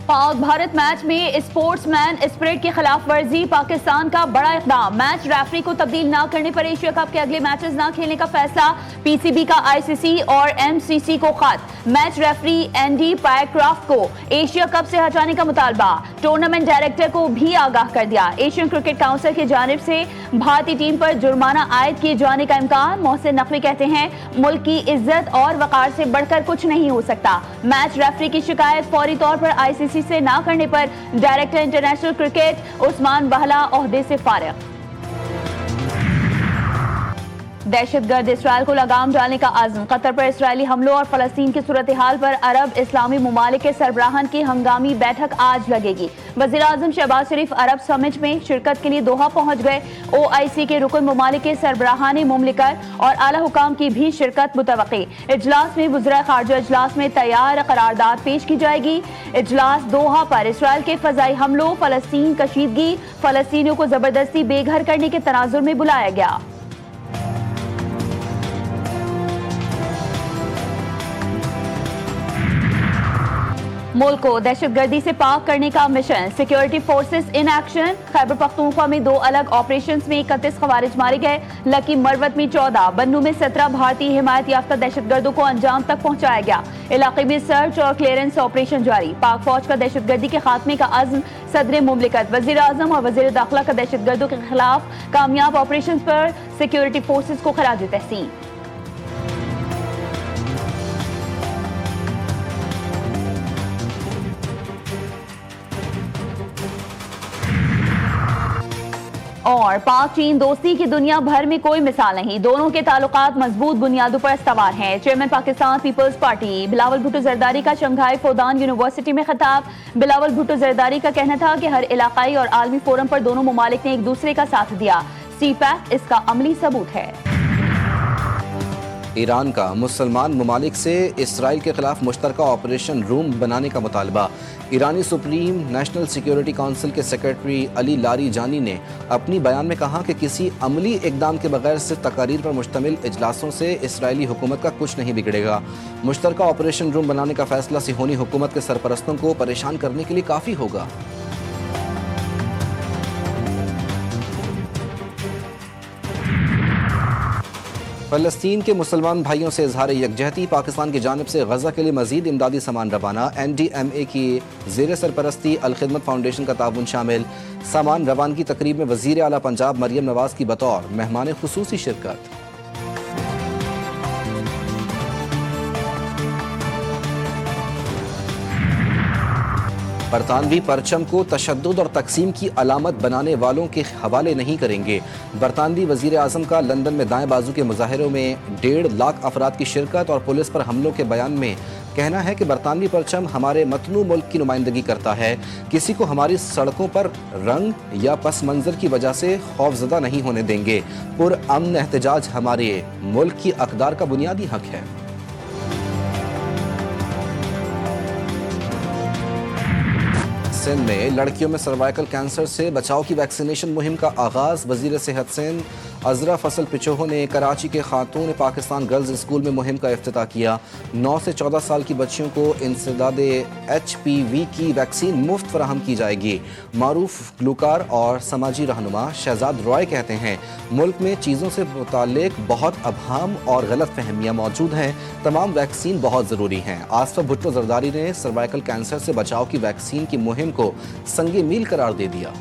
Pak Bharat match में sportsman spirit की खिलाफ वर्जी, पाकिस्तान का बड़ा इकदाम। मैच रेफरी को तब्दील न करने पर एशिया कप के अगले मैचेस न खेलने का फैसला। पीसीबी का आईसीसी और एमसीसी को खत। मैच रेफरी एंडी पायरक्राफ्ट को एशिया कप से हटाने का मुतालबा। टूर्नामेंट डायरेक्टर को भी आगाह कर दिया। एशियन क्रिकेट काउंसिल की जानिब से भारतीय टीम पर जुर्माना आयद किए जाने का इम्कान। मोहसिन नकवी कहते हैं मुल्क की इज्जत और वकार से बढ़कर कुछ नहीं हो सकता। मैच रेफरी की शिकायत फौरी तौर पर आईसीसी से ना करने पर डायरेक्टर इंटरनेशनल क्रिकेट उस्मान बहला ओहदे से फारिग। दहशतगर्द इसराइल को लगाम डालने का आज़म। कतर पर इसराइली हमलों और फलस्तीन की सूरत हाल पर अरब इस्लामी ममालिक के सरबराहान की हंगामी बैठक आज लगेगी। वज़ीर आज़म शहबाज शरीफ अरब समिट में शिरकत के लिए दोहा पहुंच गए। OIC के रुकन ममालिक के सरबराहान मुमलिकत और आला हुकाम की भी शिरकत मुतवक्की। इजलास में वज़ीर ख़ारजा इजलास में तैयार करारदाद पेश की जाएगी। इजलास दोहा पर इसराइल के फ़ज़ाई हमलों, फलस्तीन कशीदगी, फलस्तीनियों को जबरदस्ती बेघर करने के तनाजुर में बुलाया गया। मुल्क को दहशतगर्दी से पाक करने का mission. Security forces in action. Khyber Pakhtunkhwa में 2 अलग ऑपरेशंस में 31 खवारिज मारे गए। लकी मरवत में 14, बन्नू में 17 भारतीय हिमायत याफ्ता दहशतगर्दों को अंजाम तक पहुंचाया गया। इलाके में सर्च और क्लियरेंस ऑपरेशन जारी। पाक फौज का दहशतगर्दी के खात्मे का अज़्म। सदर मुमलिकत, वज़ीर आज़म और वज़ीर दाखिला का दहशतगर्दों के खिलाफ कामयाब ऑपरेशन पर सिक्योरिटी फोर्सेस को खराज तहसीन। और पाक चीन दोस्ती की दुनिया भर में कोई मिसाल नहीं। दोनों के ताल्लुकात मजबूत बुनियादों पर इस्तवार हैं। Chairman Pakistan Peoples Party Bilawal Bhutto Zardari का शंघाई फौदान यूनिवर्सिटी में खिताब। बिलावल भुट्टो जरदारी का कहना था कि हर इलाकाई और आलमी फोरम पर दोनों ममालिक ने एक दूसरे का साथ दिया। CPAC इसका अमली सबूत है। ईरान का मुसलमान ममालिक से इसराइल के खिलाफ मुश्तरका ऑपरेशन रूम बनाने का मुतालबा। ईरानी सुप्रीम नेशनल सिक्योरिटी काउंसिल के सेक्रेटरी अली लारी जानी ने अपनी बयान में कहा कि किसी अमली इकदाम के बगैर सिर्फ तकारीर पर मुश्तमिल इजलासों से इसराइली हुकूमत का कुछ नहीं बिगड़ेगा। मुश्तरका ऑपरेशन रूम बनाने का फैसला सिहोनी हुकूमत के सरपरस्तों को परेशान करने के लिए काफ़ी होगा। फ़लस्तीन के मुसलमान भाइयों से इजहार यकजहती। पाकिस्तान की जानिब से गज़ा के लिए मज़ीद इमदादी सामान रवाना। NDMA की ज़ेर सरपरस्ती अलखिदमत फाउंडेशन का ताउन शामिल। सामान रवानगी तकरीब में वज़ीर आला पंजाब मरियम नवाज की बतौर मेहमान खुसूसी शिरकत। बरतानवी परचम को तशद्दुद और तकसीम की अलामत बनाने वालों के हवाले नहीं करेंगे। बरतानवी वज़ीर आज़म का लंदन में दाएं बाजू के मुजाहरों में 1.5 लाख अफराद की शिरकत और पुलिस पर हमलों के बयान में कहना है कि बरतानवी परचम हमारे मतनू मुल्क की नुमाइंदगी करता है। किसी को हमारी सड़कों पर रंग या पस मंज़र की वजह से खौफजदा नहीं होने देंगे। पुरअमन एहतजाज हमारे मुल्क की अक़दार का बुनियादी हक है। सिंध में लड़कियों में सर्वाइकल कैंसर से बचाव की वैक्सीनेशन मुहिम का आगाज़। वज़ीर सेहत सिंध अज़रा फसल पिचोहो ने कराची के खातून पाकिस्तान गर्ल्स स्कूल में मुहिम का इफ्तिताह किया। 9 से 14 साल की बच्चियों को इंसदाद HPV की वैक्सीन मुफ्त फराहम की जाएगी। मारूफ ग्लूकार और समाजी रहनुमा शहजाद रॉय कहते हैं मुल्क में चीज़ों से मुताल्लिक बहुत अबहम और गलत फहमियाँ मौजूद हैं। तमाम वैक्सीन बहुत ज़रूरी हैं। आसफा भुट्टो जरदारी ने सर्वाइकल कैंसर से बचाव की वैक्सीन की मुहिम को संगे मील करार दे दिया।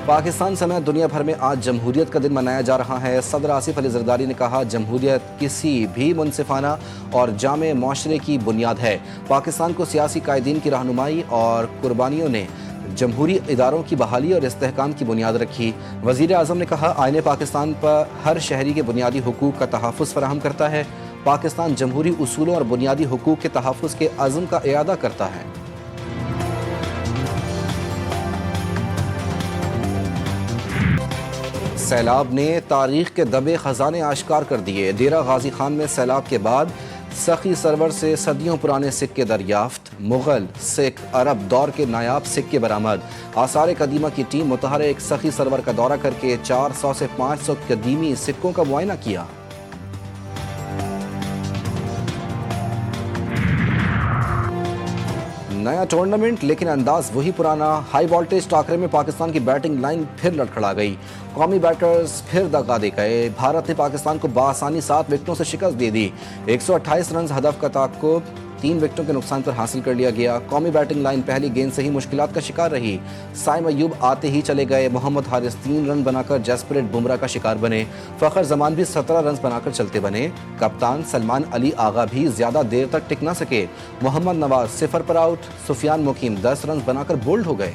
पाकिस्तान समेत दुनिया भर में आज जमहूरियत का दिन मनाया जा रहा है। सदर आसिफ अली जरदारी ने कहा जमहूरियत किसी भी मुनसिफाना और जामे माशरे की बुनियाद है। पाकिस्तान को सियासी कायदीन की रहनुमाई और कुर्बानियों ने जमहूरी इदारों की बहाली और इस्तेहकाम की बुनियाद रखी। वज़ीर आज़म ने कहा आईने पाकिस्तान पर हर शहरी के बुनियादी हुकूक का तहफ़्फ़ुज़ फराहम करता है। पाकिस्तान जमहूरी उसूलों और बुनियादी हुकूक के तहफ़्फ़ुज़ के अज़्म का इयादा करता है। सैलाब ने तारीख के दबे खजाने आश्कार कर दिए। डेरा गाजी खान में सैलाब के बाद सखी सरवर से सदियों पुराने सिक्के दरियाफ्त। मुगल, सिख, अरब दौर के नायाब सिक्के बरामद। आसार कदीमा की टीम मुतहर एक सखी सरवर का दौरा करके 400 से 500 कदीमी सिक्कों का मुआयना किया। नया टूर्नामेंट लेकिन अंदाज वही पुराना। हाई वोल्टेज टाकरे में पाकिस्तान की बैटिंग लाइन फिर लड़खड़ा गई। कौमी बैटर्स फिर दगा दे गए। भारत ने पाकिस्तान को बासानी 7 विकेटों से शिकस्त दे दी। 128 रन हदफ का ताक़ुब 3 विकेटों के नुकसान पर हासिल कर लिया गया। कौमी बैटिंग लाइन पहली गेंद से ही मुश्किलात का शिकार रही। साइम अयूब आते ही चले गए। मोहम्मद हारिस 3 रन बनाकर जसप्रीत बुमराह का शिकार बने। फखर जमान भी 17 रन बनाकर चलते बने। कप्तान सलमान अली आगा भी ज्यादा देर तक टिक न सके। मोहम्मद नवाज 0 पर आउट। सुफियान मुकीम 10 रन बनाकर बोल्ड हो गए।